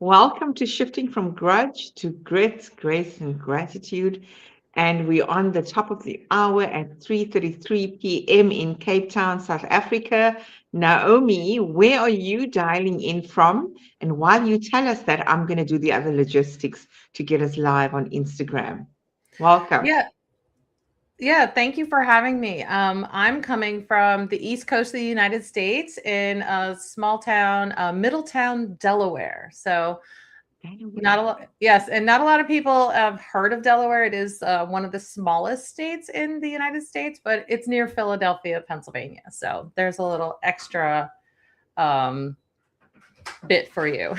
Welcome to Shifting from Grudge to Grit, Grace, and Gratitude. And we're on the top of the hour at 3:33 p.m. in Cape Town, South Africa. Naomi, where are you dialing in from? And while you tell us that, I'm going to do the other logistics to get us live on Instagram. Welcome. Yeah, yeah. Thank you for having me. I'm coming from the East Coast of the United States in a small town, Middletown, Delaware. So not Delaware. a lot, yes, and not a lot of people have heard of Delaware. It is one of the smallest states in the United States, but it's near Philadelphia, Pennsylvania. So there's a little extra um, bit for you.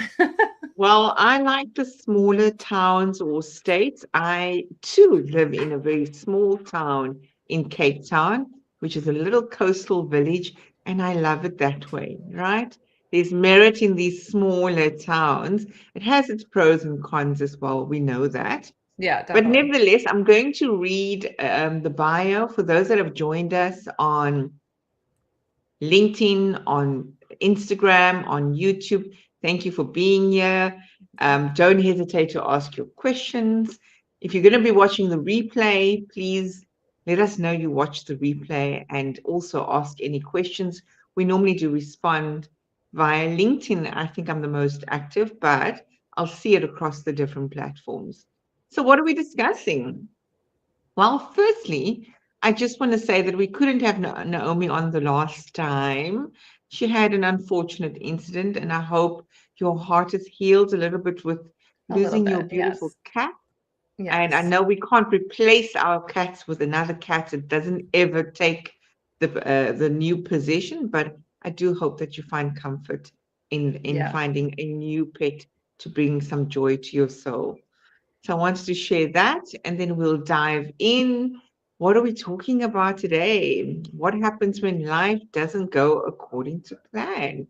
Well, I like the smaller towns or states. I too live in a very small town in Cape Town, which is a little coastal village, and I love it that way, right? There's merit in these smaller towns. It has its pros and cons as well. We know that. Yeah, But definitely. nevertheless, I'm going to read the bio for those that have joined us on LinkedIn, on Instagram, on YouTube. Thank you for being here. Don't hesitate to ask your questions. If you're going to be watching the replay, please let us know you watched the replay and also ask any questions. We normally do respond via LinkedIn. I think I'm the most active, but I'll see it across the different platforms. So, what are we discussing? Well, firstly, I just want to say that we couldn't have Naomi on the last time. She had an unfortunate incident, and I hope your heart is healed a little bit with A little losing your bit. beautiful Yes. cat. And I Yes. know we can't replace our cats with another cat. It doesn't ever take the new position, but I do hope that you find comfort in Yeah. finding a new pet to bring some joy to your soul. So I wanted to share that, and then we'll dive in. What are we talking about today? What happens when life doesn't go according to plan?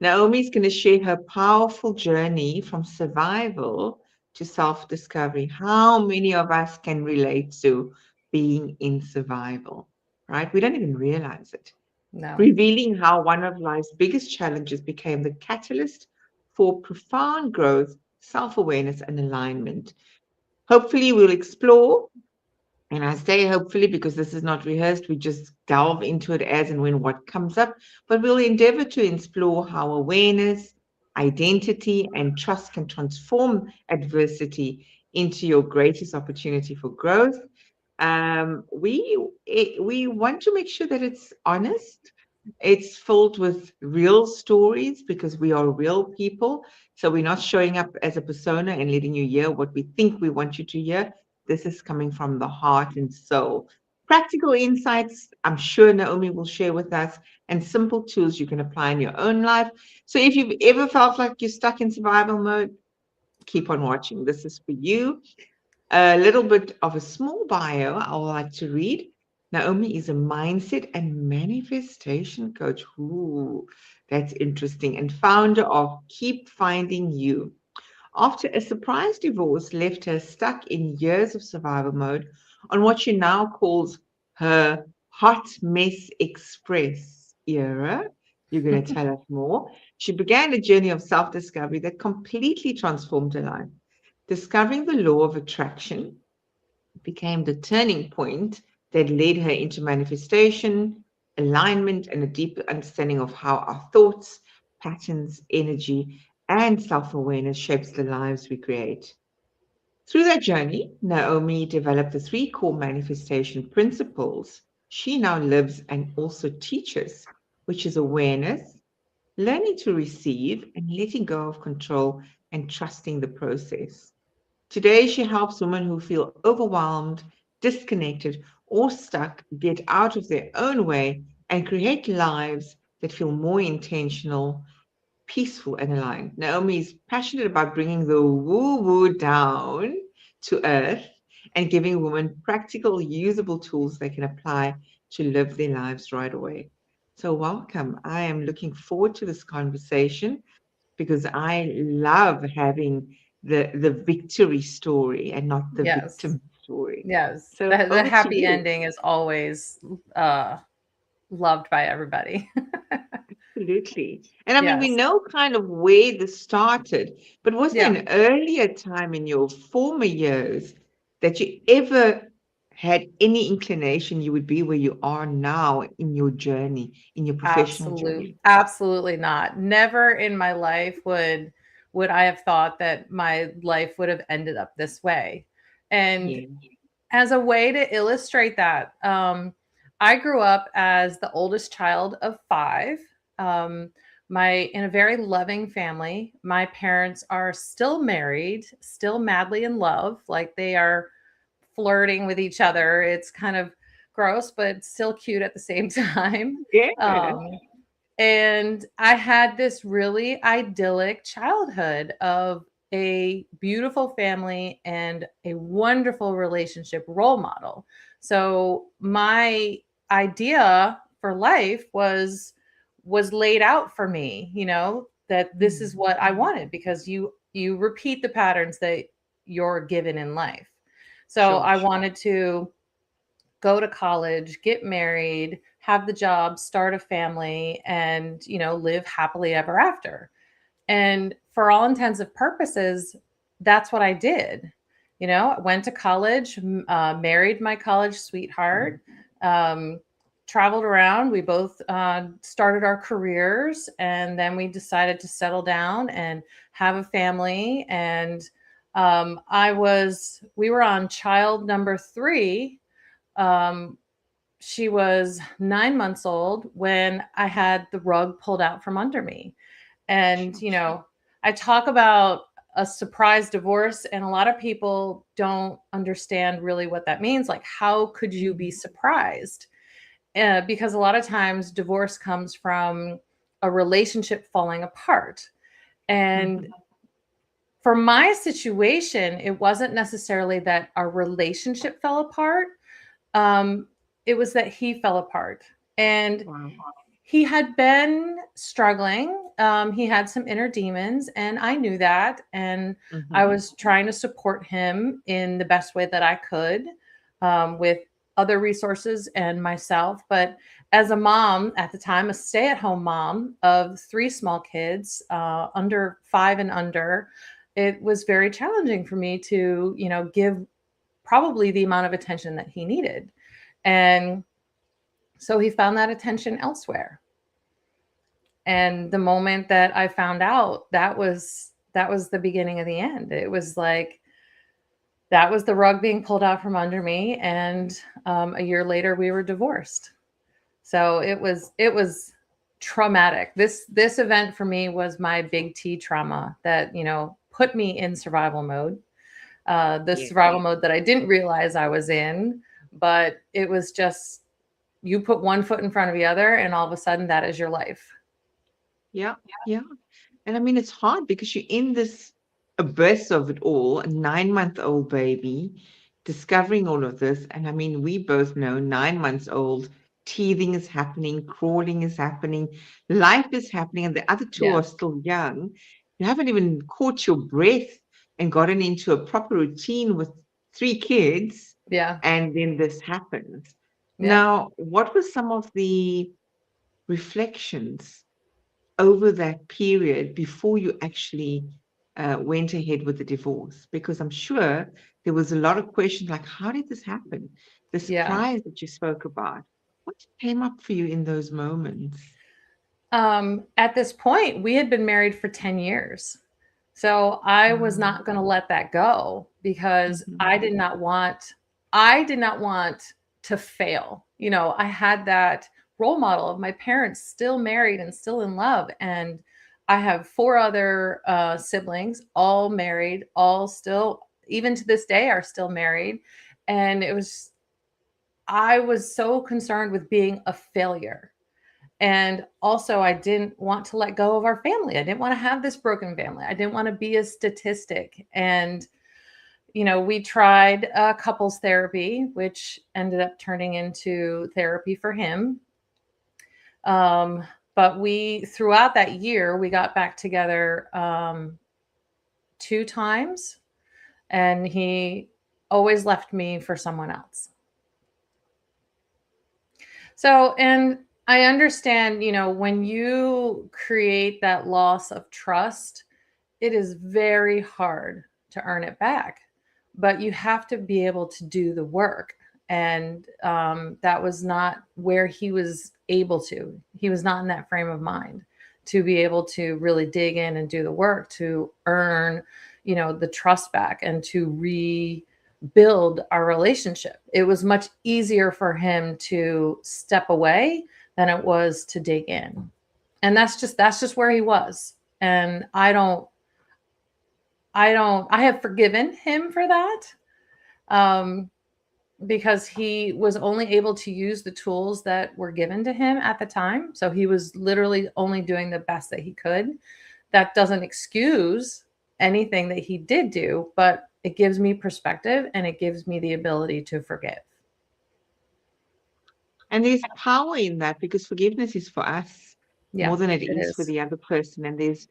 Naomi's going to share her powerful journey from survival to self discovery. How many of us can relate to being in survival, right? We don't even realize it. No. Revealing how one of life's biggest challenges became the catalyst for profound growth, self awareness, and alignment. Hopefully, we'll explore. And I say hopefully because this is not rehearsed. We just delve into it as and when what comes up. But we'll endeavor to explore how awareness, identity, and trust can transform adversity into your greatest opportunity for growth. We want to make sure that it's honest. It's filled with real stories because we are real people. So we're not showing up as a persona and letting you hear what we think we want you to hear. This is coming from the heart and soul. Practical insights, I'm sure Naomi will share with us, and simple tools you can apply in your own life. So if you've ever felt like you're stuck in survival mode, keep on watching. This is for you. A little bit of a small bio I would like to read. Naomi is a mindset and manifestation coach. Ooh, that's interesting. And founder of Keep Finding You. After a surprise divorce left her stuck in years of survival mode on what she now calls her hot mess express era. You're going to tell us more. She began a journey of self discovery that completely transformed her life. Discovering the law of attraction became the turning point that led her into manifestation, alignment, and a deeper understanding of how our thoughts, patterns, energy, and self awareness shapes the lives we create. Through that journey, Naomi developed the three core manifestation principles she now lives and also teaches, which is awareness, learning to receive, and letting go of control and trusting the process. Today, she helps women who feel overwhelmed, disconnected, or stuck get out of their own way and create lives that feel more intentional, peaceful, and aligned. Naomi is passionate about bringing the woo woo down to earth and giving women practical, usable tools they can apply to live their lives right away. So, welcome. I am looking forward to this conversation because I love having the victory story and not the Yes. victim story. Yes. So The over to happy you. ending is always uh loved by everybody. Absolutely. And I mean, we Yes. know kind of where this started, but was there Yeah. an earlier time in your former years that you ever had any inclination you would be where you are now in your journey, in your professional journey? Absolutely not. Never in my life would I have thought that my life would have ended up this way. And Yeah. as a way to illustrate that, I grew up as the oldest child of five. Um, my in a very loving family. My parents are still married, still madly in love, like they are flirting with each other. It's kind of gross, but still cute at the same time. Yeah. Um, and I had this really idyllic childhood of a beautiful family and a wonderful relationship role model. So my idea for life was laid out for me, that this is Mm. what I wanted because you repeat the patterns that you're given in life. So Sure, I sure. wanted to go to college, get married, have the job, start a family, and live happily ever after. And for all intents and purposes, that's what I did. I went to college, married my college sweetheart, um, traveled around. We both started our careers, and then we decided to settle down and have a family. And we were on child number three. um, she was 9 months old when I had the rug pulled out from under me. And, Sure, sure. I talk about a surprise divorce, and a lot of people don't understand really what that means. Like, how could you be Mm. surprised? Because a lot of times divorce comes from a relationship falling apart. And Mhm. for my situation, it wasn't necessarily that our relationship fell apart. Um, it was that he fell apart. And Wow. he had been struggling. He had some inner demons, and I knew that. And I Mhm. was trying to support him in the best way that I could, with other resources and myself. But as a mom at the time, a stay at home mom of three small kids, under five and under, it was very challenging for me to, give probably the amount of attention that he needed. And so he found that attention elsewhere. And the moment that I found out, that was the beginning of the end. It was like that was the rug being pulled out from under me, and a year later we were divorced. So it was traumatic. This event for me was my big T trauma that put me in survival mode. The Yeah. survival mode that I didn't realize I was in, but it was just you put one foot in front of the other, and all of a sudden that is your life. Yeah. Yeah. And I mean, it's hard because you're in this abyss of it all, a 9-month-old baby, discovering all of this. And I mean, we both know 9 months old, teething is happening, crawling is happening, life is happening, and the other two Yeah. are still young. You haven't even caught your breath and gotten into a proper routine with three kids, Yeah. and then this happens. Yeah. Now, what were some of the reflections over that period before you actually went ahead with the divorce? Because I'm sure there was a lot of questions like, how did this happen? The Yeah. surprise that you spoke about. What came up for you in those moments? At this point, we had been married for 10 years. So I was Um, not going to let that go because mhm. I did not want to fail. I had that role model of my parents still married and still in love. And I have four other siblings, all married, all still, even to this day, are still married. And I was so concerned with being a failure. And also, I didn't want to let go of our family. I didn't want to have this broken family. I didn't want to be a statistic. And, we tried couples therapy, which ended up turning into therapy for him. Um, but throughout that year, we got back together two times, and he always left me for someone else. So, and I understand, when you create that loss of trust, it is very hard to earn it back, but you have to be able to do the work. And that was not where he was able to. He was not in that frame of mind to be able to really dig in and do the work to earn, the trust back and to rebuild our relationship. It was much easier for him to step away than it was to dig in. And that's just where he was. And I have forgiven him for that. Um, because he was only able to use the tools that were given to him at the time. So he was literally only doing the best that he could. That doesn't excuse anything that he did do, but it gives me perspective and it gives me the ability to forgive. And there's power in that because forgiveness is for us Yeah, more than it it is for is. the other person. And there's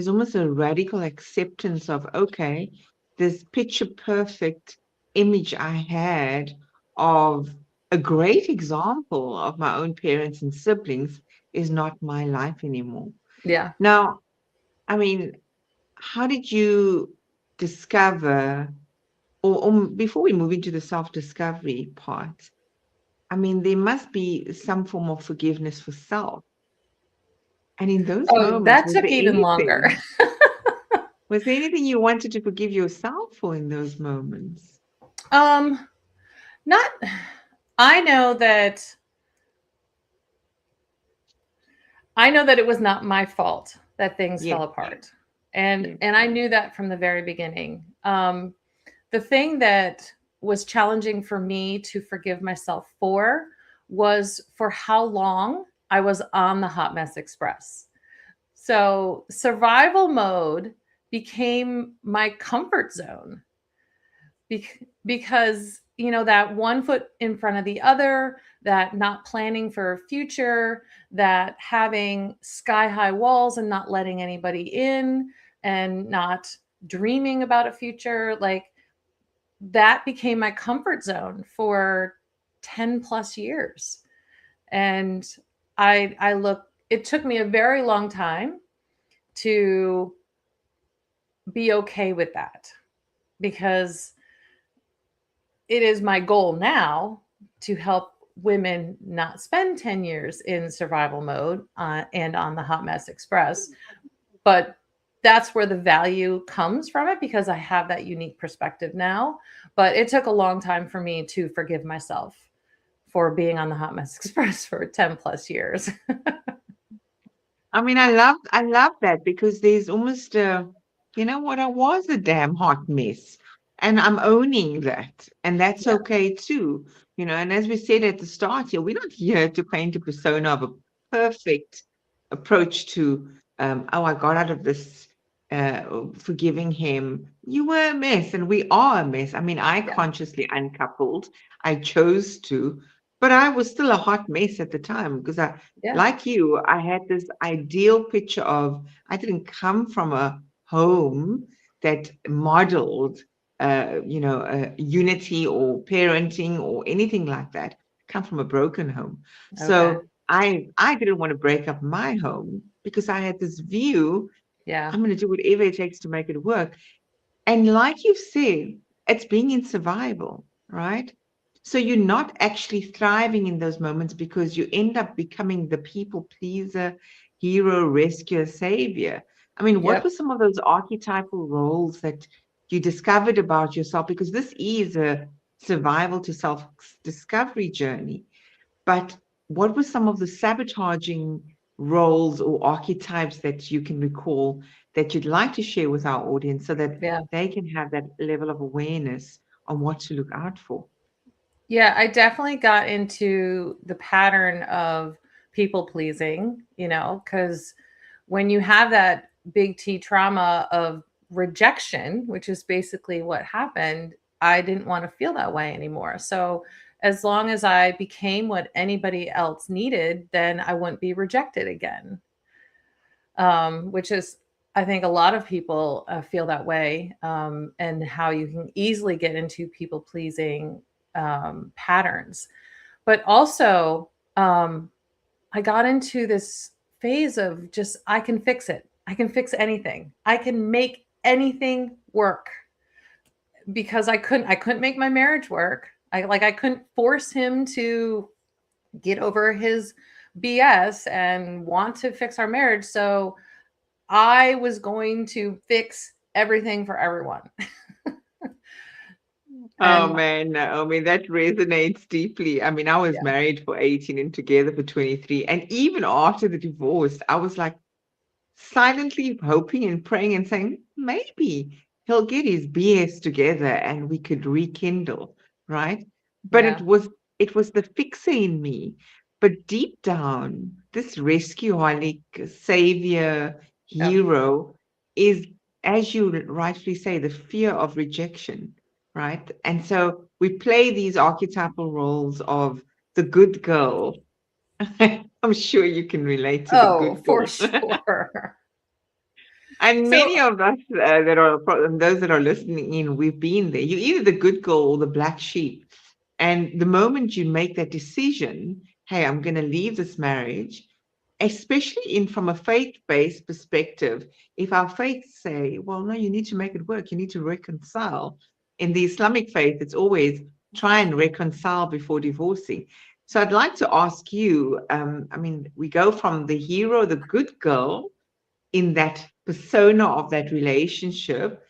almost a radical acceptance of, okay, this picture perfect image I had of a great example of my own parents and siblings is not my life anymore. Yeah. Now, I mean, how did you discover, or before we move into the self-discovery part, I mean, there must be some form of forgiveness for self. And in those Oh, moments, that took even longer. was there anything you wanted to forgive yourself for in those moments? um, not I know that it was not my fault that things Yes, fell apart. And yes. I knew that from the very beginning. The thing that was challenging for me to forgive myself for was for how long I was on the Hot Mess Express. So survival mode became my comfort zone because that one foot in front of the other, that not planning for a future, that having sky high walls and not letting anybody in, and not dreaming about a future, like that became my comfort zone for 10 plus years. And I look it took me a very long time to be okay with that, because it is my goal now to help women not spend 10 years in survival mode and on the Hot Mess Express. But that's where the value comes from it, because I have that unique perspective now. But it took a long time for me to forgive myself for being on the Hot Mess Express for 10 plus years. I mean, I love that because there's almost a, you know what, I was a damn hot mess. And I'm owning that. And that's Yeah. okay too. And as we said at the start here, we're not here to paint a persona of a perfect approach to, oh, I got out of this forgiving him. You were a mess, and we are a mess. I mean, I Yeah. consciously uncoupled. I chose to, but I was still a hot mess at the time because Yeah. like you, I had this ideal picture of, I didn't come from a home that modeled, unity or parenting or anything like that. I come from a broken home. Okay. So I didn't want to break up my home because I had this view, Yeah. I'm going to do whatever it takes to make it work. And like you've said, it's being in survival, right? So you're not actually thriving in those moments because you end up becoming the people pleaser, hero, rescuer, savior. I mean, what were Yep. some of those archetypal roles that you discovered about yourself? Because this is a survival to self-discovery journey. But what were some of the sabotaging roles or archetypes that you can recall that you'd like to share with our audience so that Yeah. they can have that level of awareness on what to look out for? Yeah, I definitely got into the pattern of people pleasing, because when you have that big T trauma of rejection, which is basically what happened, I didn't want to feel that way anymore. So, as long as I became what anybody else needed, then I wouldn't be rejected again. Which is, I think, a lot of people feel that way, and how you can easily get into people pleasing patterns. But also, I got into this phase of just, I can fix it. I can fix anything. I can make anything work, because I couldn't make my marriage work. I couldn't force him to get over his BS and want to fix our marriage. So I was going to fix everything for everyone. Oh And man, Naomi, that resonates deeply. I mean, I was yeah, married for 18 and together for 23. And even after the divorce, I was like silently hoping and praying and saying, maybe he'll get his BS together and we could rekindle, right? But yeah, it was the fixer in me. But deep down, this rescueholic savior yeah. hero is, as you rightfully say, the fear of rejection, right? And so we play these archetypal roles of the good girl. I'm sure you can relate to the Oh, good for girl. sure. And So, many of us those that are listening in, we've been there. You're either the good girl or the black sheep. And the moment you make that decision, hey, I'm going to leave this marriage, especially in from a faith-based perspective, if our faiths say, well, no, you need to make it work, you need to reconcile. In the Islamic faith, it's always try and reconcile before divorcing. So I'd like to ask you, I mean, we go from the hero, the good girl, in that persona of that relationship.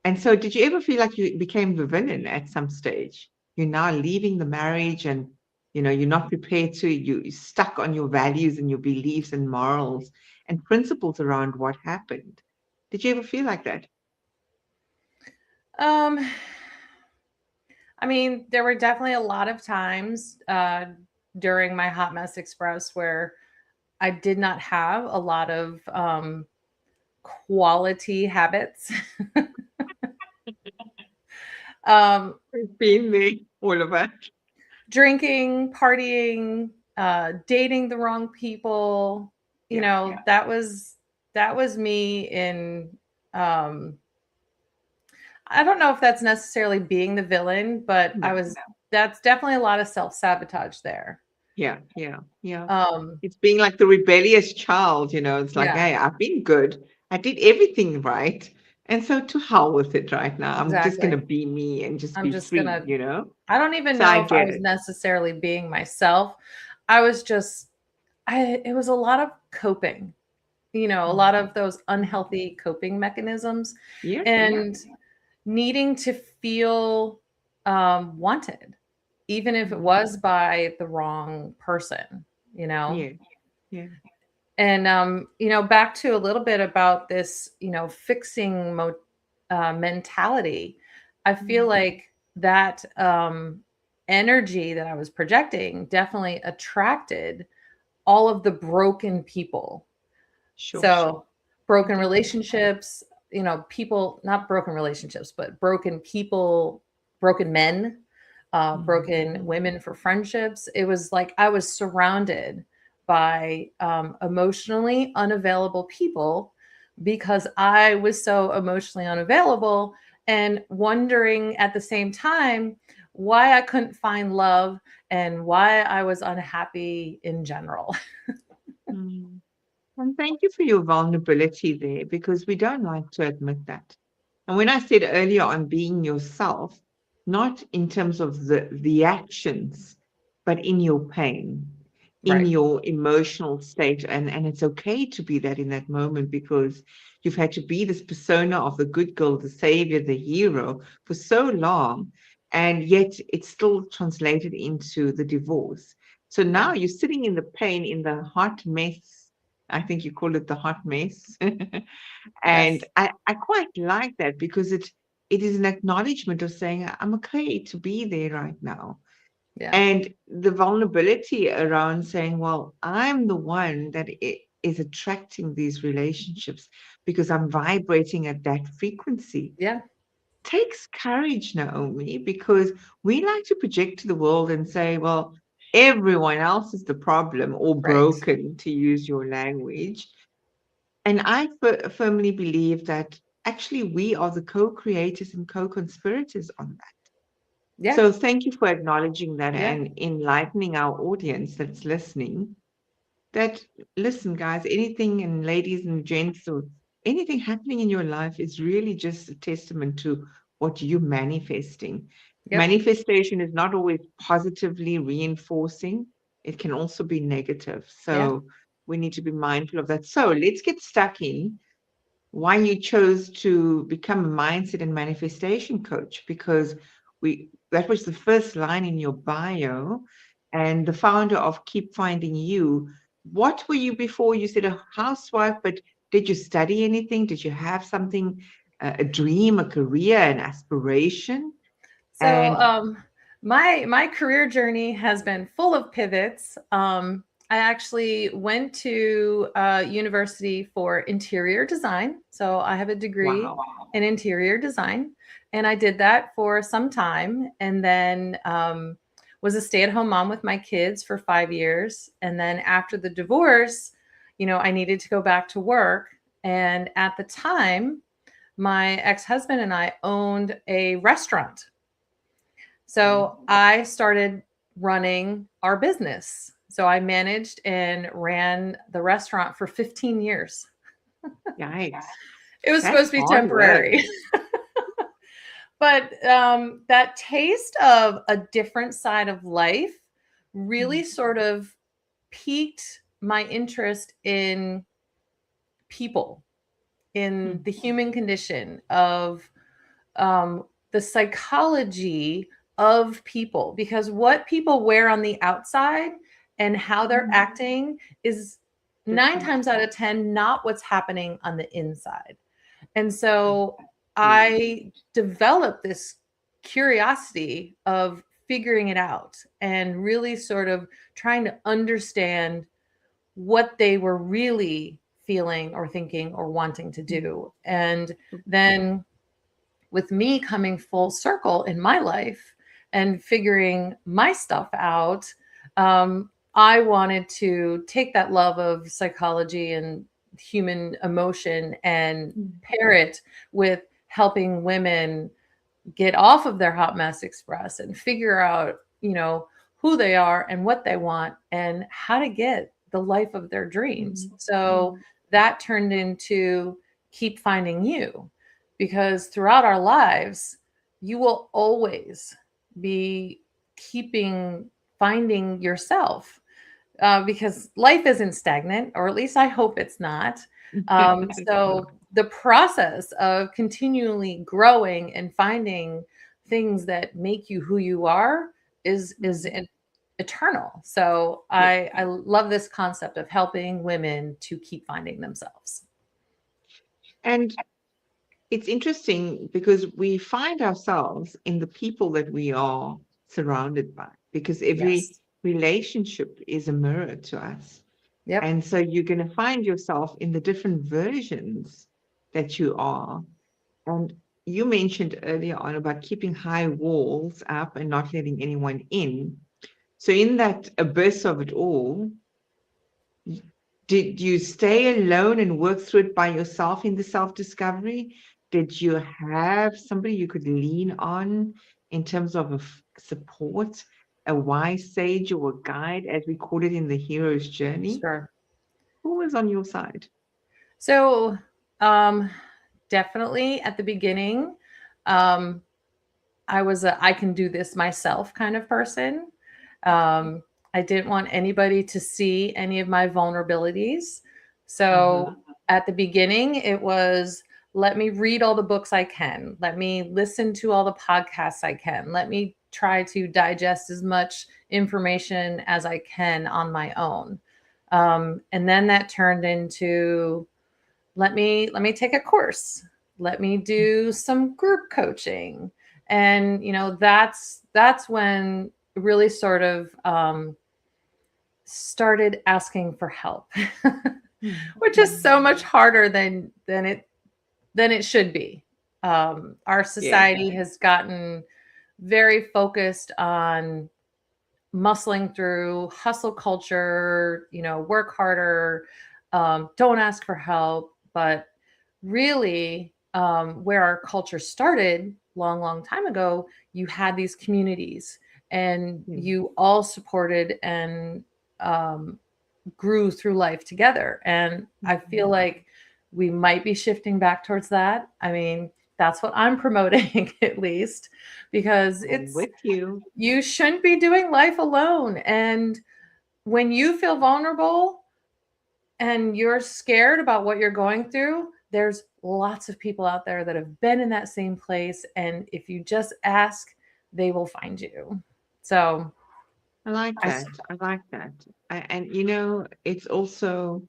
And so, did you ever feel like you became the villain at some stage? You're now leaving the marriage and you're not prepared to, you're stuck on your values and your beliefs and morals and principles around what happened. Did you ever feel like that? um, I mean, there were definitely a lot of times during my Hot Mess Express where I did not have a lot of quality habits. um, We've been there, all of us. Drinking, partying, dating the wrong people. You Yeah, know, yeah. that was me in. Um, I don't know if that's necessarily being the villain, but I No, was. no. That's definitely a lot of self sabotage there. Yeah, yeah, yeah. Um, It's being like the rebellious child, it's like, yeah, hey, I've been good. I did everything right. And so to hell with it right now. I'm just going to exactly. be me and just I'm be just free, gonna. I don't even So I know if I get was it. necessarily being myself. I was just. It was a lot of coping. A lot Mhm. of those unhealthy coping mechanisms, Yeah, yeah, and needing to feel wanted, even if it mhm. was by the wrong person, you know? Yeah, yeah. And, back to a little bit about this, fixing mentality. I feel Mhm. like that energy that I was projecting definitely attracted all of the broken people. Sure, sure. So, broken Definitely. relationships, people, not broken relationships, but broken people, broken men, broken Mhm. women for friendships. It was like I was surrounded by emotionally unavailable people because I was so emotionally unavailable, and wondering at the same time why I couldn't find love and why I was unhappy in general. Mm. And thank you for your vulnerability there because we don't like to admit that. And when I said earlier on being yourself, not in terms of the actions, but in your pain, in Right. your emotional state. And it's okay to be that in that moment because you've had to be this persona of the good girl, the savior, the hero for so long. And yet it's still translated into the divorce. So Yeah. now you're sitting in the pain, in the hot mess. I think you call it the hot mess. And Yes. I quite like that because it is an acknowledgement of saying, I'm okay to be there right now. Yeah. And the vulnerability around saying, well, I'm the one that is attracting these relationships because I'm vibrating at that frequency. Yeah. Takes courage, Naomi, because we like to project to the world and say, well, everyone else is the problem or Right. broken, to use your language. And I firmly believe that actually we are the co creators and co conspirators on that. Yeah. So thank you for acknowledging that Yeah. and enlightening our audience that's listening. that, listen, guys, anything, and ladies and gents, or anything happening in your life is really just a testament to what you're manifesting. Yep. Manifestation is not always positively reinforcing, it can also be negative. Yeah. So we need to be mindful of that. So let's get stuck in why you chose to become a mindset and manifestation coach, because that was the first line in your bio, and the founder of Keep Finding You. What were you before? You said a housewife, but did you study anything? Did you have something, a dream, a career, an aspiration? So And my career journey has been full of pivots. I actually went to university for interior design. So I have a degree wow. in interior design, and I did that for some time, and then was a stay-at-home mom with my kids for 5 years. And then after the divorce, I needed to go back to work. And at the time, my ex-husband and I owned a restaurant, so I started running our business. So I managed and ran the restaurant for 15 years. Yikes. It was That's supposed to be hard work. temporary. But that taste of a different side of life really sort of piqued my interest in people, in the human condition, of the psychology of people, because what people wear on the outside and how they're acting is nine Different. times out of 10 not what's happening on the inside. And so I developed this curiosity of figuring it out and really sort of trying to understand what they were really feeling or thinking or wanting to do. And then, with me coming full circle in my life and figuring my stuff out, I wanted to take that love of psychology and human emotion and pair it with helping women get off of their hot mess express and figure out, who they are and what they want and how to get the life of their dreams. So that turned into Keep Finding You, because throughout our lives, you will always be finding yourself, because life isn't stagnant, or at least I hope it's not. So the process of continually growing and finding things that make you who you are is eternal. So Yeah. I love this concept of helping women to keep finding themselves. And it's interesting because we find ourselves in the people that we are surrounded by, because every Yes. relationship is a mirror to us. Yep. And so you're going to find yourself in the different versions that you are. And you mentioned earlier on about keeping high walls up and not letting anyone in. So, in that abyss of it all, did you stay alone and work through it by yourself in the self-discovery? Did you have somebody you could lean on in terms of support, a wise sage or a guide, as we call it in the hero's journey? Sure. Who was on your side? So, definitely at the beginning, um, I was a I can do this myself kind of person. I didn't want anybody to see any of my vulnerabilities. So at the beginning, it was, let me read all the books I can. Let me listen to all the podcasts I can. Let me try to digest as much information as I can on my own. And then that turned into, let me take a course. Let me do some group coaching. And that's when really sort of started asking for help, which is so much harder than it should be. Our Yeah. society has gotten very focused on muscling through hustle culture, work harder, don't ask for help. But really, where our culture started long, long time ago, you had these communities and Mm. you all supported and grew through life together. And I feel like we might be shifting back towards that. I mean, that's what I'm promoting at least, because I'm with you. you shouldn't be doing life alone. And when you feel vulnerable and you're scared about what you're going through, there's lots of people out there that have been in that same place. And if you just ask, they will find you. So I like I, that. I like that. And it's also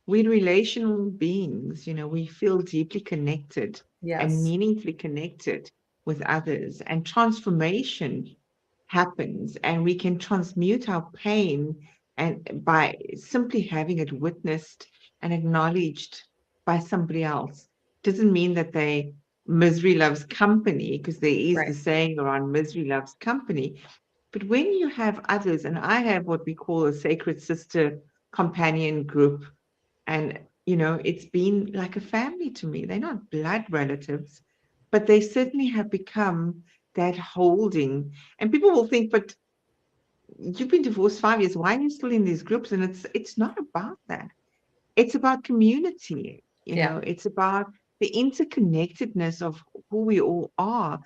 we're relational beings. We feel deeply connected and yes, meaningfully connected with others, and transformation happens, and we can transmute our pain and by simply having it witnessed and acknowledged by somebody else. Doesn't mean that misery loves company, because there is right, the saying around misery loves company. But when you have others, and I have what we call a sacred sister companion group, and it's been like a family to me. They're not blood relatives, but they certainly have become that holding. And people will think, but you've been divorced 5 years. Why are you still in these groups? And it's not about that. It's about community. yeah, It's about the interconnectedness of who we all are,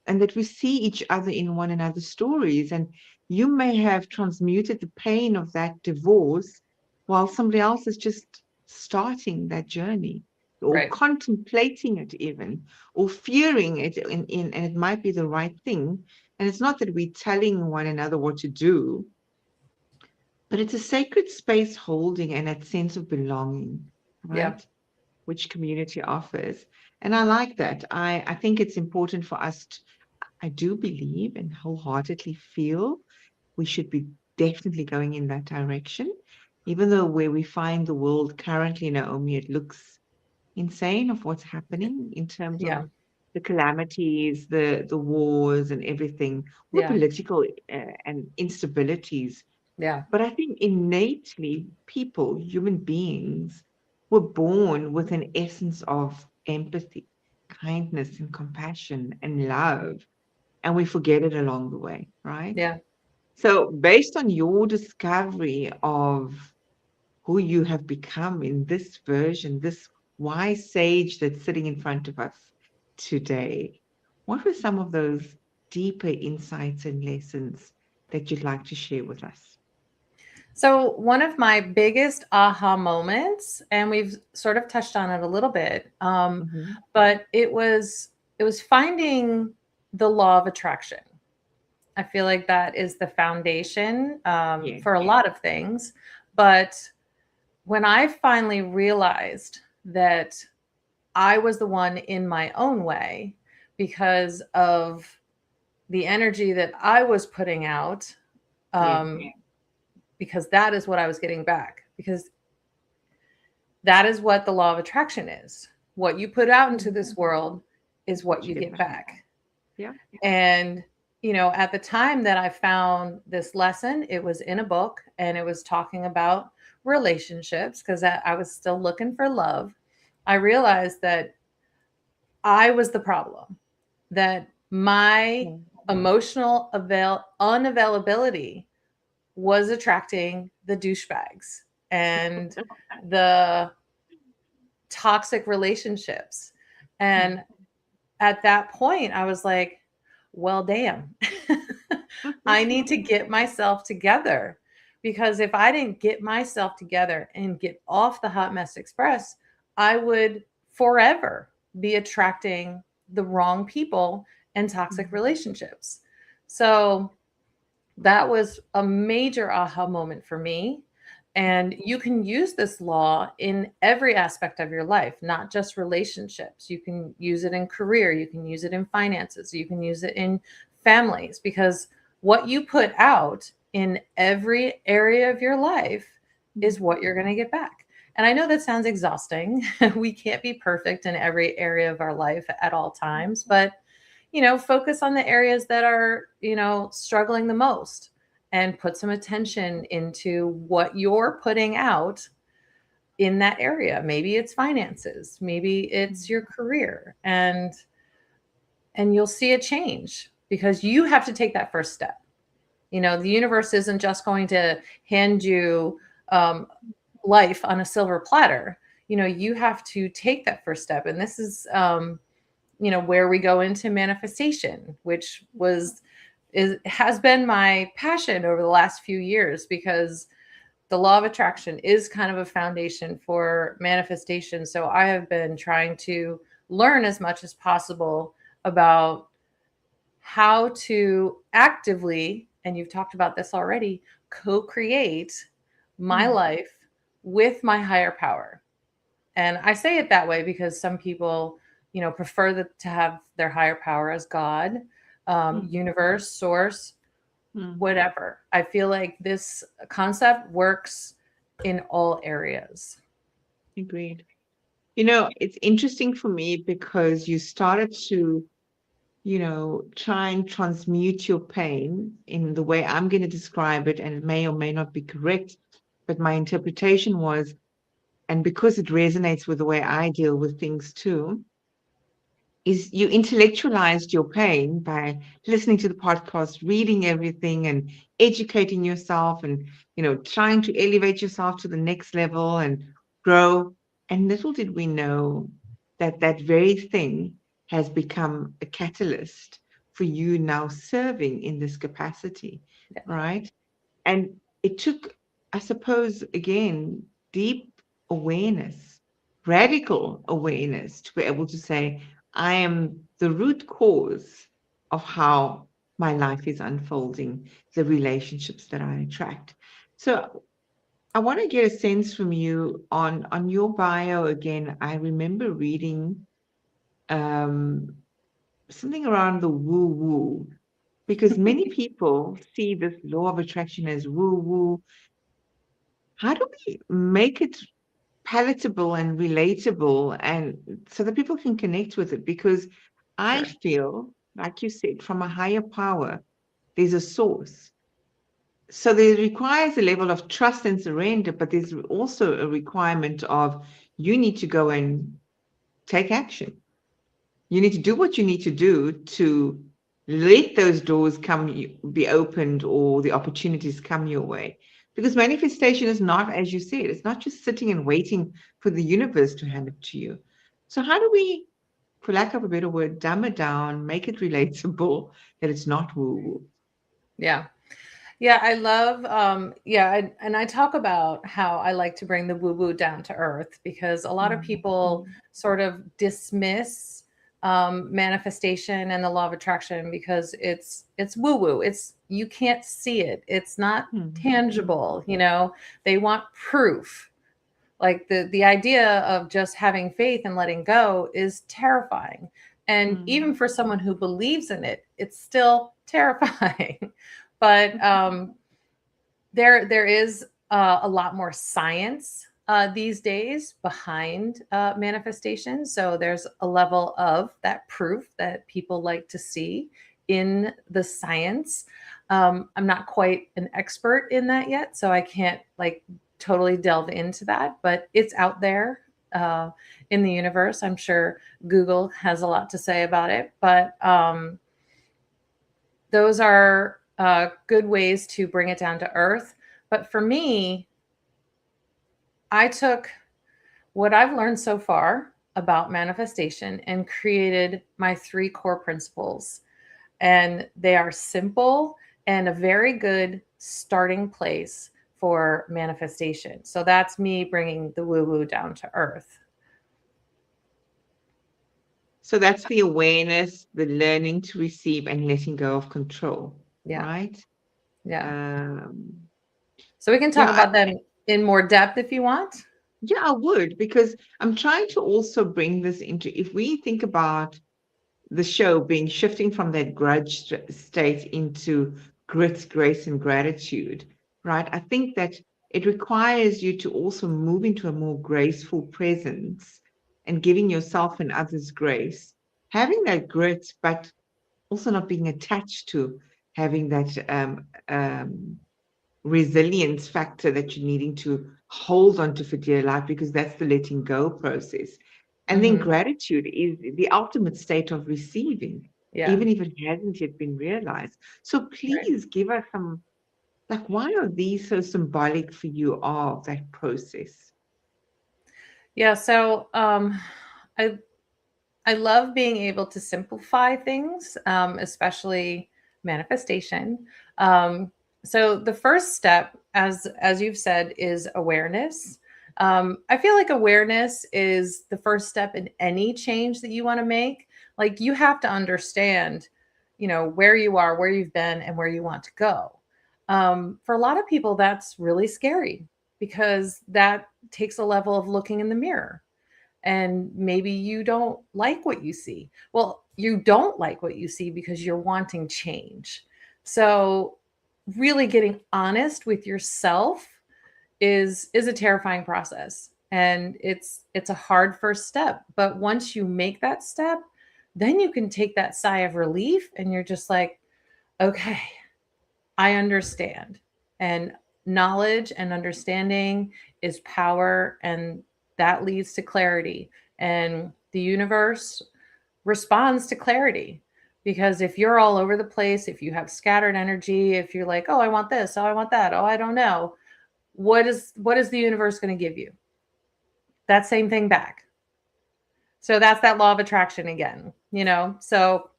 and that we see each other in one another's stories. And you may have transmuted the pain of that divorce while somebody else is just starting that journey, or right, contemplating it even, or fearing it and it might be the right thing. And it's not that we're telling one another what to do, but it's a sacred space holding and that sense of belonging, yeah, right? Which community offers. And I like that. I think it's important for us I do believe and wholeheartedly feel we should be definitely going in that direction. Even though where we find the world currently, Naomi, it looks insane of what's happening in terms of yeah, the calamities, the wars and everything, all the yeah, political and instabilities. yeah, But I think innately, people, human beings, were born with an essence of empathy, kindness, and compassion and love. And we forget it along the way, right? yeah. So, based on your discovery of who you have become in this version, this wise sage that's sitting in front of us today, what were some of those deeper insights and lessons that you'd like to share with us? So one of my biggest aha moments, and we've sort of touched on it a little bit, Hmm. but it was finding the law of attraction. I feel like that is the foundation Yeah. for a lot of things. But when I finally realized that I was the one in my own way because of the energy that I was putting out, Yeah. because that is what I was getting back. Because that is what the law of attraction is. What you put out into this world is what What you you get get back. back. Yeah. And, at the time that I found this lesson, it was in a book and it was talking about relationships because I was still looking for love. I realized that I was the problem, that my Yeah. emotional unavailability was attracting the douchebags and the toxic relationships. And at that point, I was like, well, damn, I need to get myself together. Because if I didn't get myself together and get off the Hot Mess Express, I would forever be attracting the wrong people and toxic relationships. So that was a major aha moment for me. And you can use this law in every aspect of your life, not just relationships. You can use it in career, you can use it in finances, you can use it in families, because what you put out in every area of your life is what you're going to get back. And I know that sounds exhausting. We can't be perfect in every area of our life at all times, but focus on the areas that are, struggling the most and put some attention into what you're putting out in that area. Maybe it's finances, maybe it's your career, and you'll see a change because you have to take that first step. The universe isn't just going to hand you um, life on a silver platter. You have to take that first step. And this is, where we go into manifestation, which has been my passion over the last few years, because the law of attraction is kind of a foundation for manifestation. So I have been trying to learn as much as possible about how to actively, and you've talked about this already, co-create my life with my higher power. And I say it that way because some people, prefer to have their higher power as God, universe, source, whatever. I feel like this concept works in all areas. Agreed. It's interesting for me because you started to, try and transmute your pain in the way I'm going to describe it, and it may or may not be correct, but my interpretation was, and because it resonates with the way I deal with things too, is you intellectualized your pain by listening to the podcast, reading everything, and educating yourself, and trying to elevate yourself to the next level and grow. And little did we know that that very thing has become a catalyst for you now serving in this capacity, Yeah. right? And it took, I suppose, again, deep awareness, radical awareness to be able to say, I am the root cause of how my life is unfolding, the relationships that I attract. So I want to get a sense from you on your bio again. I remember reading um, something around the woo woo, because many people see this law of attraction as woo woo. How do we make it palatable and relatable, and so that people can connect with it? Because I Sure. feel, like you said, from a higher power, there's a source. So there requires a level of trust and surrender, but there's also a requirement of you need to go and take action. You need to do what you need to do to let those doors be opened, or the opportunities come your way. Because manifestation is not, as you said, it's not just sitting and waiting for the universe to hand it to you. So how do we, for lack of a better word, dumb it down, make it relatable, that it's not woo-woo? Yeah. Yeah, I love, and I talk about how I like to bring the woo woo down to earth, because a lot of people sort of dismiss manifestation and the law of attraction because it's woo woo. You can't see it. It's not tangible. They want proof. Like the idea of just having faith and letting go is terrifying. And even for someone who believes in it, it's still terrifying. But there is a lot more science these days behind manifestation. So there's a level of that proof that people like to see in the science. I'm not quite an expert in that yet, so I can't totally delve into that, but it's out there in the universe. I'm sure Google has a lot to say about it, but those are good ways to bring it down to earth. But for me, I took what I've learned so far about manifestation and created my 3 core principles. And they are simple and a very good starting place for manifestation. So that's me bringing the woo woo down to earth. So that's the awareness, the learning to receive, and letting go of control, Yeah. right? Yeah. So we can talk Yeah, about them in more depth if you want. yeah, I would, because I'm trying to also bring this into, if we think about the show being shifting from that grudge state into grit, grace, and gratitude, right? I think that it requires you to also move into a more graceful presence and giving yourself and others grace, having that grit, but also not being attached to having that resilience factor that you're needing to hold on to for dear life, because that's the letting go process. And then gratitude is the ultimate state of receiving, Yeah. even if it hasn't yet been realized. So Right. please give us some Like, why are these so symbolic for you of that process? Yeah, so I I love being able to simplify things, especially manifestation. Um, so the first step, as you've said, is awareness. I feel like awareness is the first step in any change that you want to make. Like you have to understand, where you are, where you've been, and where you want to go. For a lot of people, that's really scary because that takes a level of looking in the mirror and maybe you don't like what you see. Well, you don't like what you see because you're wanting change. So, really getting honest with yourself is a terrifying process, and it's a hard first step. But once you make that step, then you can take that sigh of relief, and you're just like, okay, I understand. And knowledge and understanding is power, and that leads to clarity. And the universe responds to clarity. Because if you're all over the place, if you have scattered energy, if you're like, oh, I want this, oh, I want that, oh, I don't know, what is the universe going to give you? That same thing back. So that's that law of attraction again. So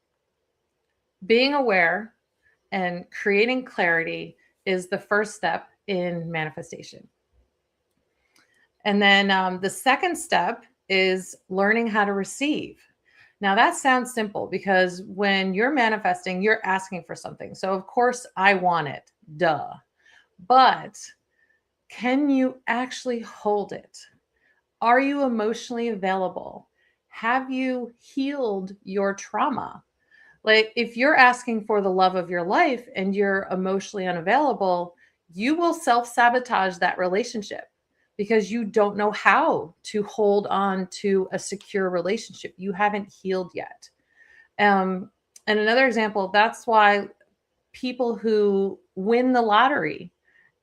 being aware and creating clarity is the first step in manifestation. And then the second step is learning how to receive. Now, that sounds simple because when you're manifesting, you're asking for something. So, of course, I want it, duh. But can you actually hold it? Are you emotionally available? Have you healed your trauma? Like, if you're asking for the love of your life and you're emotionally unavailable, you will self sabotage that relationship because you don't know how to hold on to a secure relationship. You haven't healed yet. Um, and another example, that's why people who win the lottery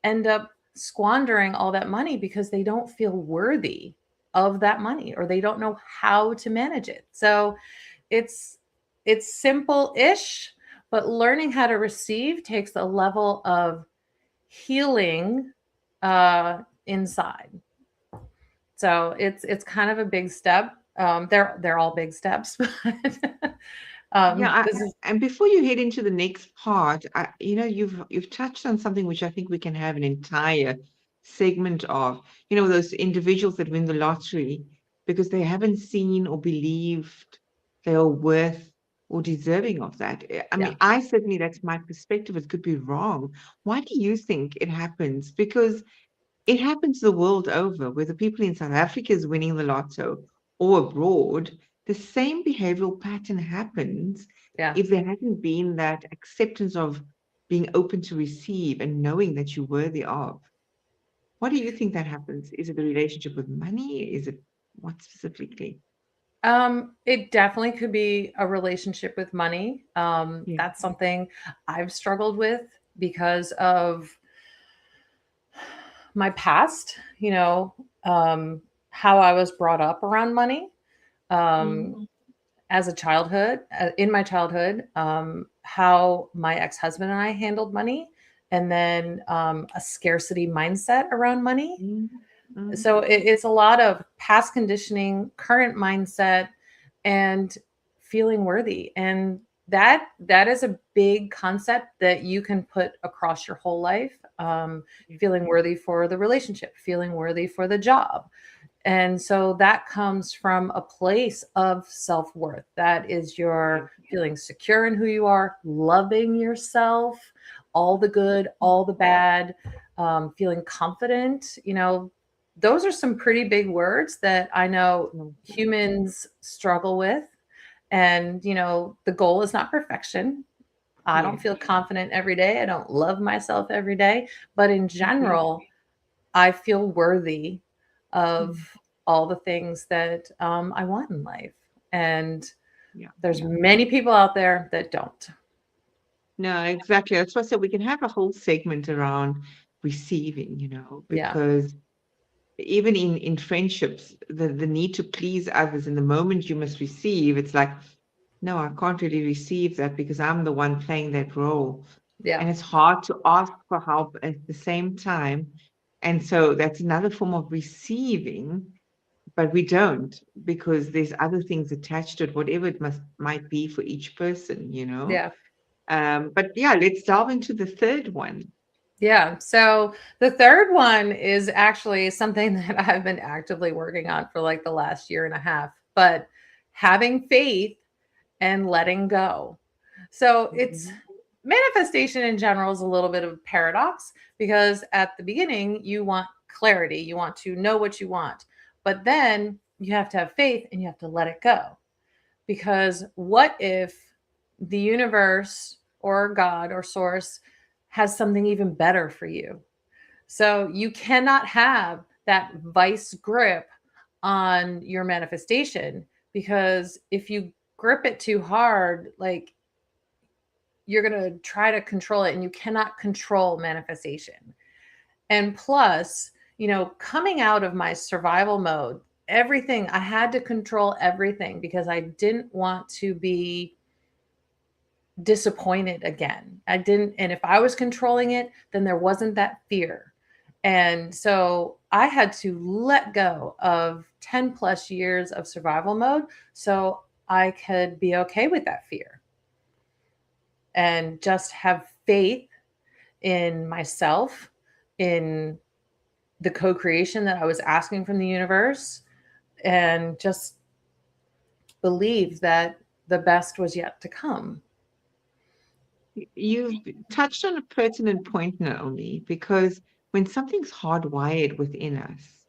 end up squandering all that money because they don't feel worthy of that money or they don't know how to manage it. So, it's it's simple-ish, but learning how to receive takes a level of healing inside. So it's kind of a big step. They're all big steps, but Yeah, this is and before you head into the next part, you've touched on something which I think we can have an entire segment of. Those individuals that win the lottery because they haven't seen or believed they are worth or deserving of that. I yeah. mean, I certainly, that's my perspective. It could be wrong. Why do you think it happens? Because it happens the world over, whether people in South Africa is winning the lotto or abroad, the same behavioral pattern happens Yeah. if there hasn't been that acceptance of being open to receive and knowing that you're worthy of. What do you think that happens? Is it the relationship with money? Is it what specifically? It definitely could be a relationship with money. Yeah. That's something I've struggled with because of my past, how I was brought up around money. Um, Mm, as a childhood, in my childhood, how my ex-husband and I handled money, and then a scarcity mindset around money. mm, mm. So it's a lot of past conditioning, current mindset, and feeling worthy. And that is a big concept that you can put across your whole life. Yeah. Feeling worthy for the relationship, feeling worthy for the job, and so that comes from a place of self worth. That is Yeah. your feeling secure in who you are, loving yourself, all the good, all the bad, feeling confident. Those are some pretty big words that I know No. humans struggle with. And, the goal is not perfection. I Yeah. don't feel confident every day. I don't love myself every day. But in Okay. general, I feel worthy of Mm. all the things that I want in life. And Yeah. there's many people out there that don't. No, exactly. That's why I said we can have a whole segment around receiving, Yeah. because even in friendships, the need to please others and the moment you must receive, it's like, no, I can't really receive that because I'm the one playing that role. Yeah. and it's hard to ask for help at the same time. And so that's another form of receiving, but we don't, because there's other things attached to it, whatever it might be for each person, you know. Yeah. But yeah, let's delve into the third one. Yeah. So the third one is actually something that I've been actively working on for like the last year and a half, but having faith and letting go. So it's Mhm. manifestation in general is a little bit of a paradox because at the beginning, you want clarity, you want to know what you want, but then you have to have faith and you have to let it go. Because what if the universe or God or source has something even better for you? So you cannot have that vice grip on your manifestation, because if you grip it too hard, like, you're going to try to control it and you cannot control manifestation. And plus, coming out of my survival mode, everything, I had to control everything because I didn't want to be disappointed again. I didn't, and if I was controlling it, then there wasn't that fear. And so I had to let go of 10 plus years of survival mode so I could be okay with that fear and just have faith in myself, in the co creation that I was asking from the universe, and just believe that the best was yet to come. You've touched on a pertinent point, Naomi, because when something's hardwired within us,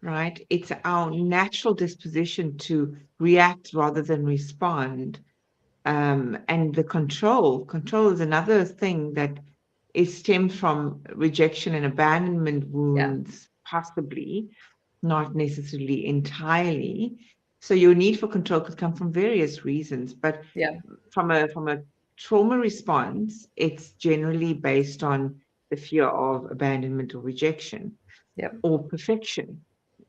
right, it's our natural disposition to react rather than respond. And the control is another thing that is stemmed from rejection and abandonment Yeah. wounds, possibly, not necessarily entirely. So your need for control could come from various reasons, but Yeah. from a trauma response, it's generally based on the fear of abandonment or rejection Yep. or perfection,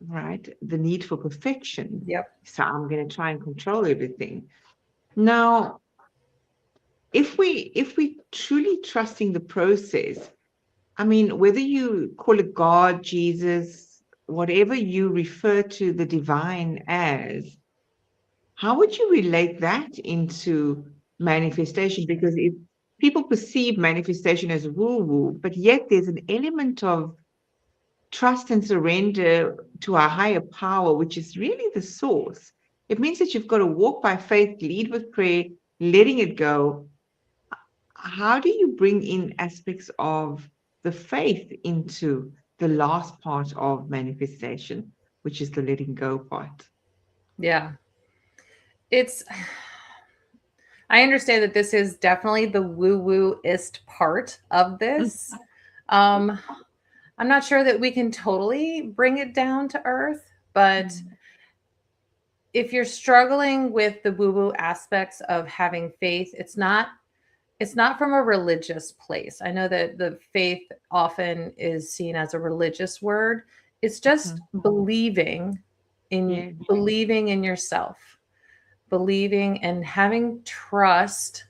right? The need for perfection. Yep. So I'm going to try and control everything. Now, if we truly trusting the process, I mean, whether you call it God, Jesus, whatever you refer to the divine as, how would you relate that into manifestation? Because if people perceive manifestation as woo-woo, but yet there's an element of trust and surrender to our higher power, which is really the source. It means that you've got to walk by faith, lead with prayer, letting it go. How do you bring in aspects of the faith into the last part of manifestation, which is the letting go part? Yeah. It's, I understand that this is definitely the woo woo-ist part of this. Um, I'm not sure that we can totally bring it down to earth, but if you're struggling with the woo woo aspects of having faith, it's not from a religious place. I know that the faith often is seen as a religious word. It's just Yeah. believing in yourself, believing and having trust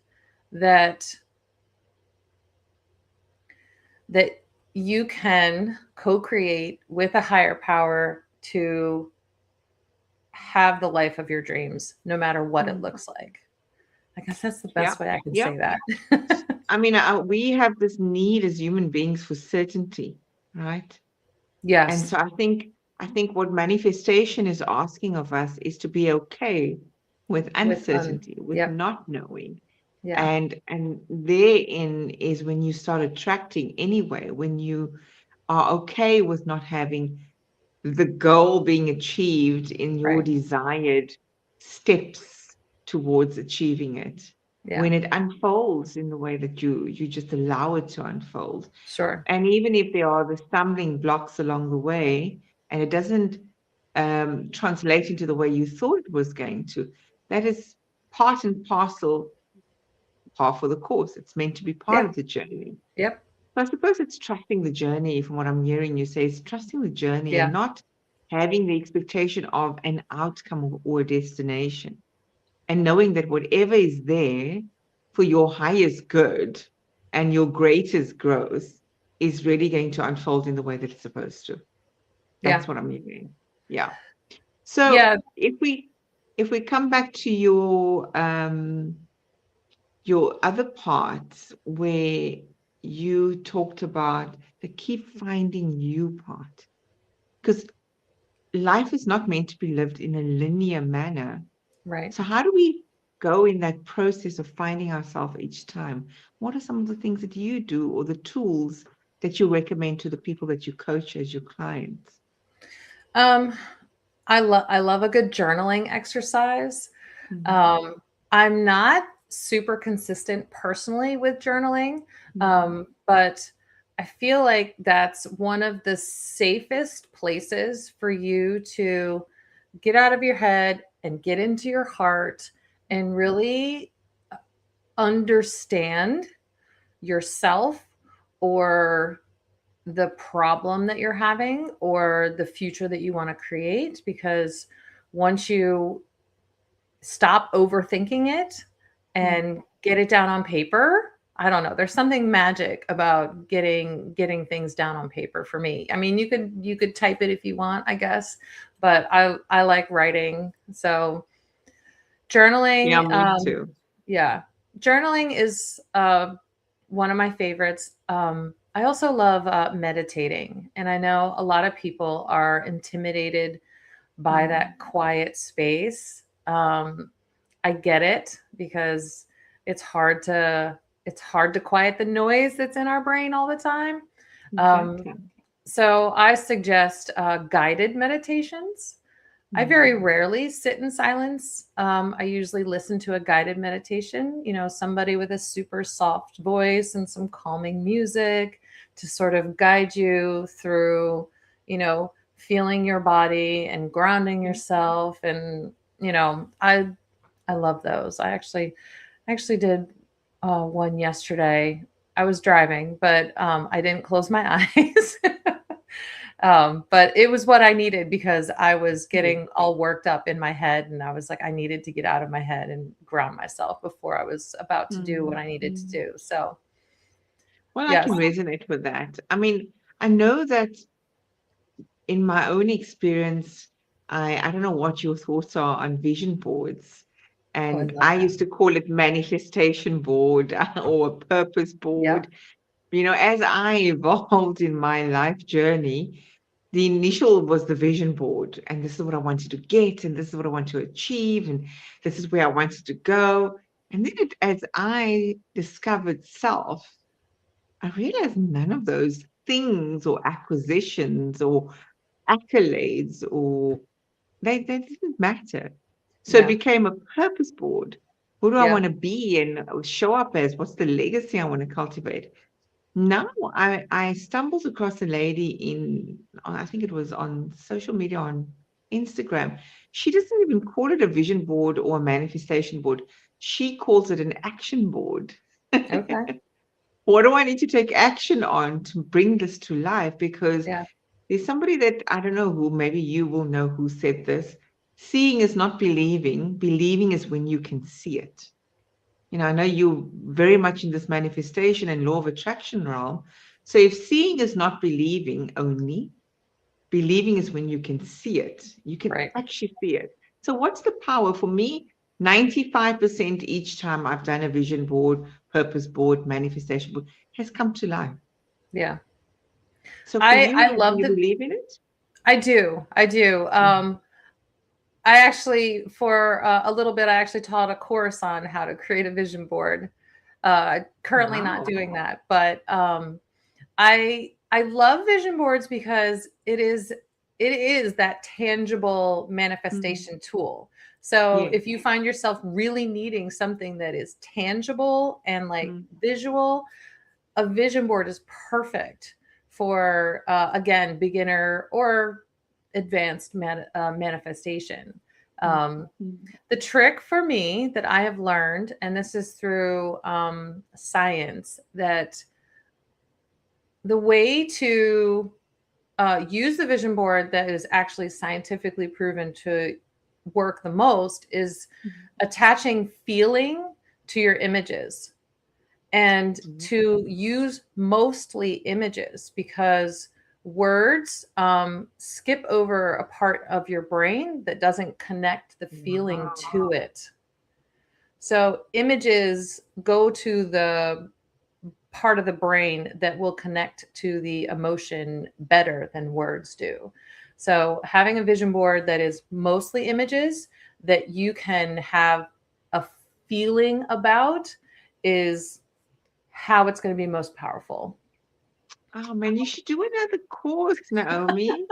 that that you can co-create with a higher power to have the life of your dreams no matter what it looks like. I guess that's the Yeah. best way I can Yeah. say that. I mean, we have this need as human beings for certainty, right? And Yes. so I think what manifestation is asking of us is to be okay with With uncertainty, with yep. not knowing. Yeah. And therein is when you start attracting anyway, when you are okay with not having the goal being achieved in your Right. desired steps towards achieving it. Yeah. When it unfolds in the way that you just allow it to unfold. Sure. And even if there are the stumbling blocks along the way and it doesn't translate into the way you thought it was going to, that is part and parcel, par for the course. It's meant to be part Yeah. of the journey. Yep. So I suppose it's trusting the journey, from what I'm hearing you say, it's trusting the journey and Yeah. not having the expectation of an outcome or a destination. And knowing that whatever is there for your highest good and your greatest growth is really going to unfold in the way that it's supposed to. Yeah. That's what I'm hearing. Yeah. So Yeah. if we come back to your other parts where you talked about the keep finding you part, because life is not meant to be lived in a linear manner. Right. So how do we go in that process of finding ourselves each time? What are some of the things that you do or the tools that you recommend to the people that you coach as your clients? Um, I love a good journaling exercise. Mhm. Um, I'm not super consistent personally with journaling, Mhm. but I feel like that's one of the safest places for you to get out of your head and get into your heart and really understand yourself or the problem that you're having or the future that you want to create. Because once you stop overthinking it Mhm. and get it down on paper, I don't know, there's something magic about getting things down on paper for me. I mean, you could type it if you want, I guess, but I like writing. So Yeah, journaling, me too. yeah, journaling is one of my favorites. I also love meditating, and I know a lot of people are intimidated by Mhm. that quiet space. I get it because it's hard to quiet the noise that's in our brain all the time. Um, Exactly. so I suggest guided meditations. I very Mhm. rarely sit in silence. I usually listen to a guided meditation, somebody with a super soft voice and some calming music to sort of guide you through, feeling your body and grounding Yeah. yourself. And, I love those. I actually did one yesterday. I was driving, but I didn't close my eyes. But it was what I needed because I was Yeah. getting all worked up in my head, and I was like, I needed to get out of my head and ground myself before I was about to do what I needed to Mhm. do. So, Well, I yes. can resonate with that. I mean, I know that in my own experience, I don't know what your thoughts are on vision boards. Oh, I And love I that. used to call it manifestation board or a purpose Yep. board. As I evolved in my life journey, the initial was the vision board, and this is what I wanted to get, and this is what I want to achieve, and this is where I wanted to go. And then as I discovered self, I realized none of those things or acquisitions or accolades or they didn't matter. So it Yeah. became a purpose board. Who do I Yeah. want to be and show up as? What's the legacy I want to cultivate? Now I stumbled across a lady I think it was on social media on Instagram. She doesn't even call it a vision board or a manifestation board. She calls it an action board. Okay. What do I need to take action on to bring this to life? Because Yeah. there's somebody that I don't know who, maybe you will know who said this. Seeing is not believing. Believing is when you can see it. I know you're very much in this manifestation and law of attraction realm. So if seeing is not believing only, believing is when you can see it. You can Right. actually see it. So what's the power for me? 95% each time I've done a vision board, purpose board, manifestation board has come to life. Yeah. So for I you, do love you the believe in it? I do. I do. Mhm. I actually, for a little bit, I actually taught a course on how to create a vision board. Currently not Wow. doing that, but I love vision boards because it is that tangible Mm. manifestation tool. So Yes. if you find yourself really needing something that is tangible and like Mm. visual, a vision board is perfect for again, beginner or advanced manifestation. Mm. Um, Mm. the trick for me that I have learned, and this is through science, that the way to use the vision board that is actually scientifically proven to work the most is Mm. attaching feeling to your images. and to use mostly images, because words skip over a part of your brain that doesn't connect the feeling to it. So images go to the part of the brain that will connect to the emotion better than words do. So having a vision board that is mostly images that you can have a feeling about is how it's going to be most powerful. Oh man, you should do another course, Naomi.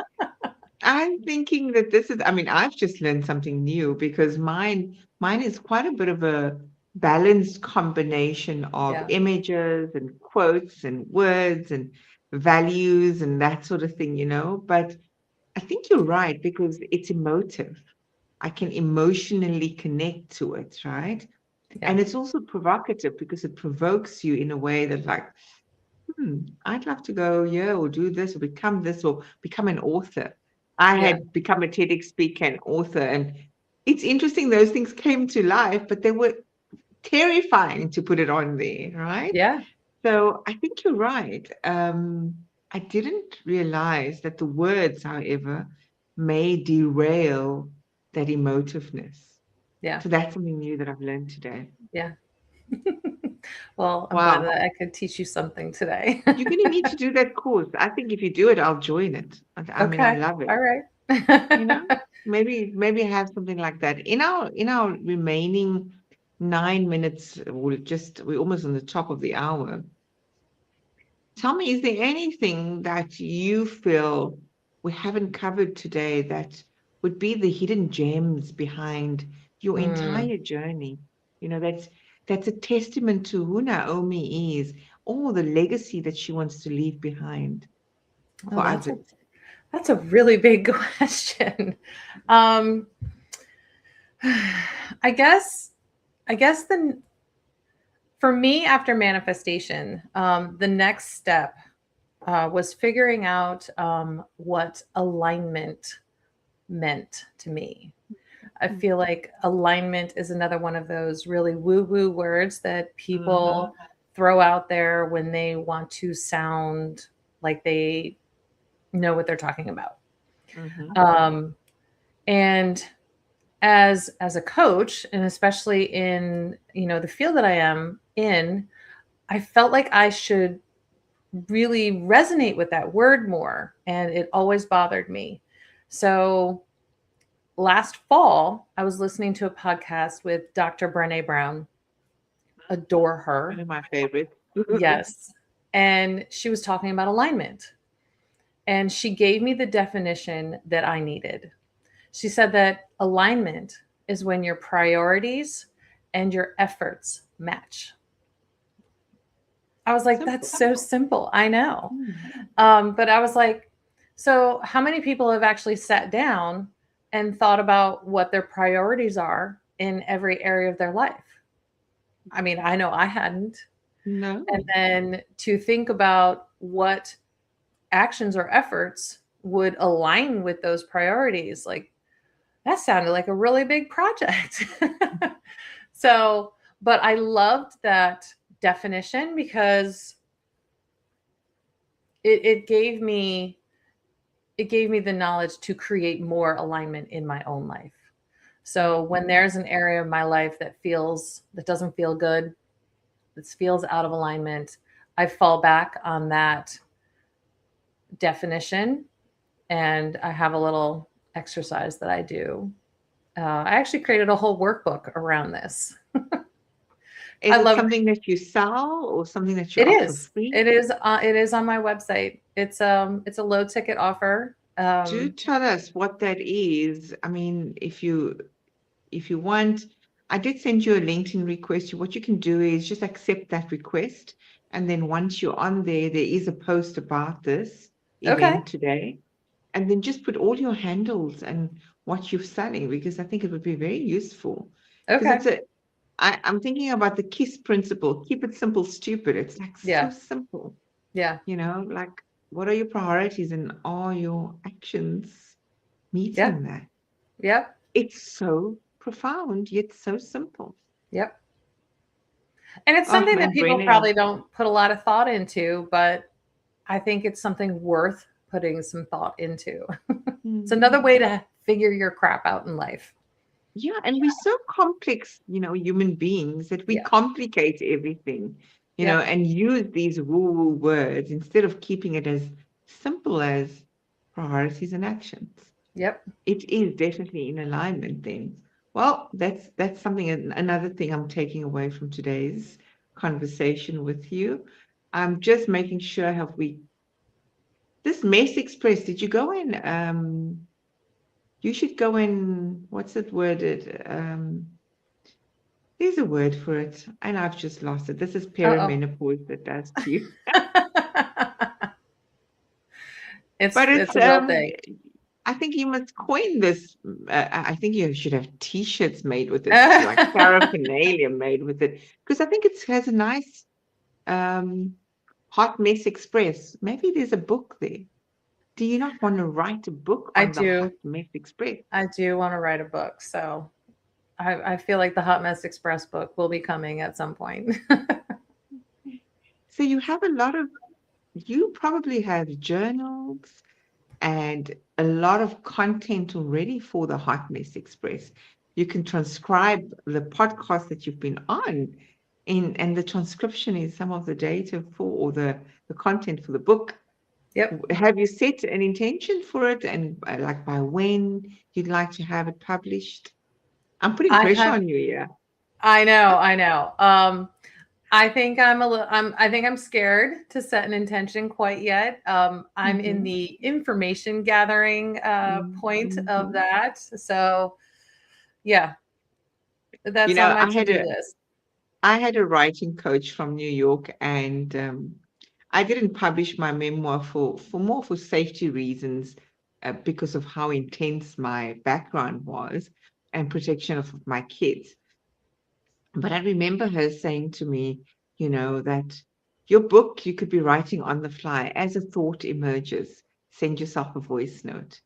I'm thinking that this is, I mean, I've just learned something new because mine is quite a bit of a balanced combination of Yeah. images and quotes and words and values and that sort of thing, you know. But I think you're right because it's emotive. I can emotionally connect to it, right? Yeah. And it's also provocative because it provokes you in a way that, like, I'd love to go, yeah, or do this or become an author. I Yeah. had become a TEDx speaker and author, and it's interesting those things came to life, but they were terrifying to put it on there, right? Yeah. So I think you're right. I didn't realize that the words, however, may derail that emotiveness. Yeah. So that's something new that I've learned today. Yeah. Well, I'm glad Wow. that I could teach you something today. You're going to need to do that course. I think if you do it, I'll join it. I mean, I Okay. love it. All right. You know, maybe have something like that. In our remaining 9 minutes, we're almost on the top of the hour. Tell me, is there anything that you feel we haven't covered today that would be the hidden gems behind your Mm. entire journey? You know, that's a testament to who Naomi is, or the legacy that she wants to leave behind Oh, for others. that's a really big question. Um, I guess the for me, after manifestation, the next step was figuring out what alignment meant to me. I feel like alignment is another one of those really woo-woo words that Mhm. people throw out there when they want to sound like they know what they're talking about. Mhm. Um, and as a coach, and especially in the field that I am in, I felt like I should really resonate with that word more, and it always bothered me. So last fall, I was listening to a podcast with Dr. Brené Brown. Adore One her. of my favorites. Yes. And she was talking about alignment. And she gave me the definition that I needed. She said that alignment is when your priorities and your efforts match. I was like, that's Simple. so simple. I know. Mm. But I was like, so how many people have actually sat down and thought about what their priorities are in every area of their life? I mean, I know I hadn't. And No. then to think about what actions or efforts would align with those priorities, like that sounded like a really big project. So, but I loved that definition because it gave me the knowledge to create more alignment in my own life. So when there's an area of my life that doesn't feel good, that feels out of alignment, I fall back on that definition, and I have a little exercise that I do. I actually created a whole workbook around this. I Is it love something that you sell or something that you it offer is. free? It is on my website. It's a low ticket offer. Do tell us what that is. I mean, if you want, I did send you a LinkedIn request. What you can do is just accept that request, and then once you're on there, there is a post about this Okay. event today, and then just put all your handles and what you're selling because I think it would be very useful because Okay. I'm thinking about the KISS principle. Keep it simple, stupid. It's like so Yeah. simple, Yeah. like what are your priorities and are your actions Yeah. meeting that? Yep. It's so profound, yet so simple. Yep. And it's Oh, something that no people brainer. probably don't put a lot of thought into, but I think it's something worth putting some thought into. It's another way Mm. to figure your crap out in life. Yeah, and we're so complex, human beings that we Yeah. complicate everything, Yep. and use these woo-woo words instead of keeping it as simple as priorities and actions. Yep. It is definitely in alignment then. Well, that's something, another thing I'm taking away from today's conversation with you. I'm just making sure, have we this Mess Express, did you go in? You should go in, what's it worded? There's a word for it, and I've just lost it. This is Uh perimenopause that does to you. oh. But It's it's a real thing. I think you must coin this. I think you should have T-shirts made with it, like paraphernalia made with it, because I think it has a nice um, Hot Mess Express. Maybe there's a book there. Do you not want to write a book I on the do. Hot Mess Express? I do want to write a book. So I feel like the Hot Mess Express book will be coming at some point. So you have a lot of, you probably have journals and a lot of content already for the Hot Mess Express. You can transcribe the podcast that you've been on and the transcription is some of the data for, or the content for the book. Yep. Have you set an intention for it and like by when you'd like to have it published? I'm putting I pressure have on you here. I know, I know. I think I think I'm scared to set an intention quite yet. I'm in Mm-hmm. the information gathering point of Mm-hmm. that. So yeah, You that's on know, my to-do list. I had a writing coach from New York, and I didn't publish my memoir for more for safety reasons, because of how intense my background was and protection of my kids. But I remember her saying to me, that your book you could be writing on the fly as a thought emerges. Send yourself a voice note.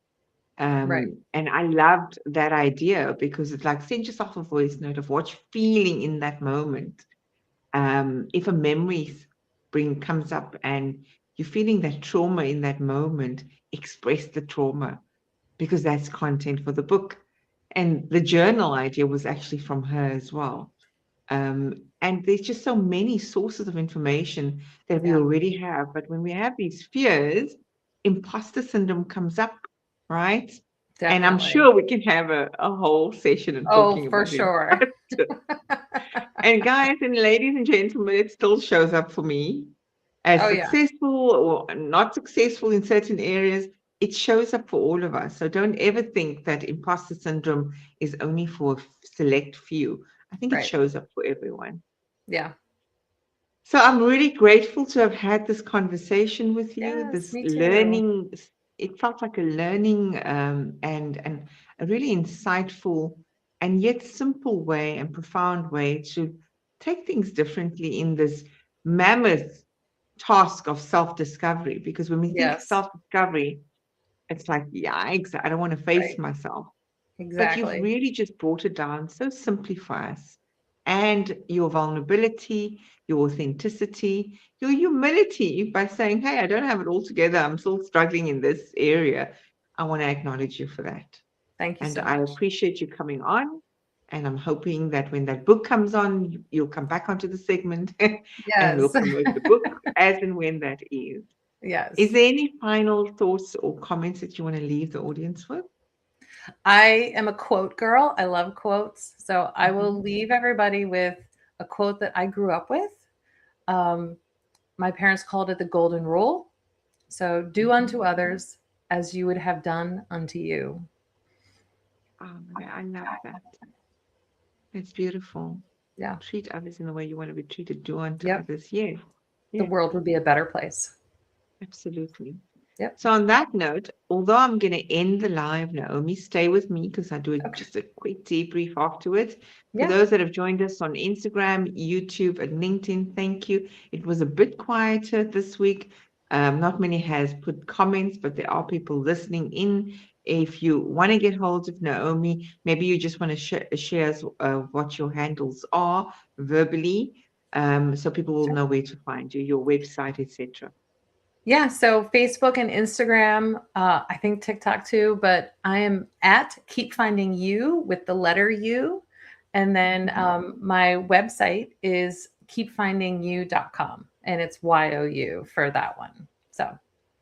Right. And I loved that idea because it's like send yourself a voice note of what you're feeling in that moment. If a memory comes up and you're feeling that trauma in that moment, express the trauma because that's content for the book. And the journal idea was actually from her as well. And there's just so many sources of information that we Yeah, already have. But when we have these fears, imposter syndrome comes up, right? And I'm definitely. sure we can have a whole session and Oh, talking for about sure. imposter. And guys and ladies and gentlemen, it still shows up for me as Oh yeah, successful or not successful in certain areas. It shows up for all of us. So don't ever think that imposter syndrome is only for a select few. I think it right. shows up for everyone. Yeah. So I'm really grateful to have had this conversation with you, Yes, this me too. learning. It felt like a learning, and a really insightful and yet simple way and profound way to take things differently in this mammoth task of self-discovery. Because when we think Yes, self-discovery, it's like, yikes, I don't want to face right. myself. But you've Exactly. really just brought it down so simply for us. And your vulnerability, your authenticity, your humility by saying, hey, I don't have it all together. I'm still struggling in this area. I want to acknowledge you for that. Thank you And so I much. appreciate you coming on. And I'm hoping that when that book comes on, you'll come back onto the segment and we'll Yes. promote the book as and when that is. Is Yes. there any final thoughts or comments that you want to leave the audience with? I am a quote girl. I love quotes. So I will Mhm. leave everybody with a quote that I grew up with. Um, my parents called it the golden rule. So do Mhm. unto others as you would have done unto you. Oh, I love that. It's beautiful. Yeah. Treat others in the way you want to be treated. Do unto Yep. others. Yeah. The Yeah, world would be a better place. absolutely. Yep. So on that note, although I'm going to end the live, Naomi, stay with me because I do Okay. just a quick debrief afterwards. For Yeah. those that have joined us on Instagram, YouTube, and LinkedIn, thank you. It was a bit quieter this week. Not many has put comments, but there are people listening in. If you want to get hold of Naomi, maybe you just want to share what your handles are verbally. so people will know where to find you, your website, etc. Yeah, so Facebook and Instagram, I think TikTok too, but I am at Keep Finding You with the letter U. And then my website is keepfindingyou.com, and it's YOU for that one. So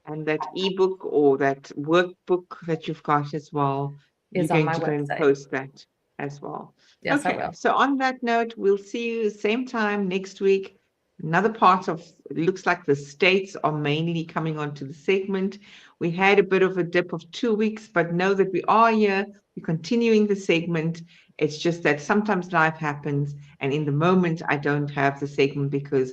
And that ebook or that workbook that you've got as well, you're is on going my to go and website. post that as well. Yes, I Okay, will. so on that note, we'll see you same time next week. Another part of it looks like the states are mainly coming onto the segment. We had a bit of a dip of 2 weeks, but know that we are here. We're continuing the segment. It's just that sometimes life happens, and in the moment, I don't have the segment because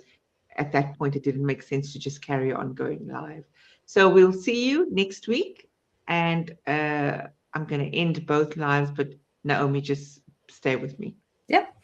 at that point it didn't make sense to just carry on going live. So we'll see you next week, and I'm going to end both lives, but Naomi, just stay with me. Yep.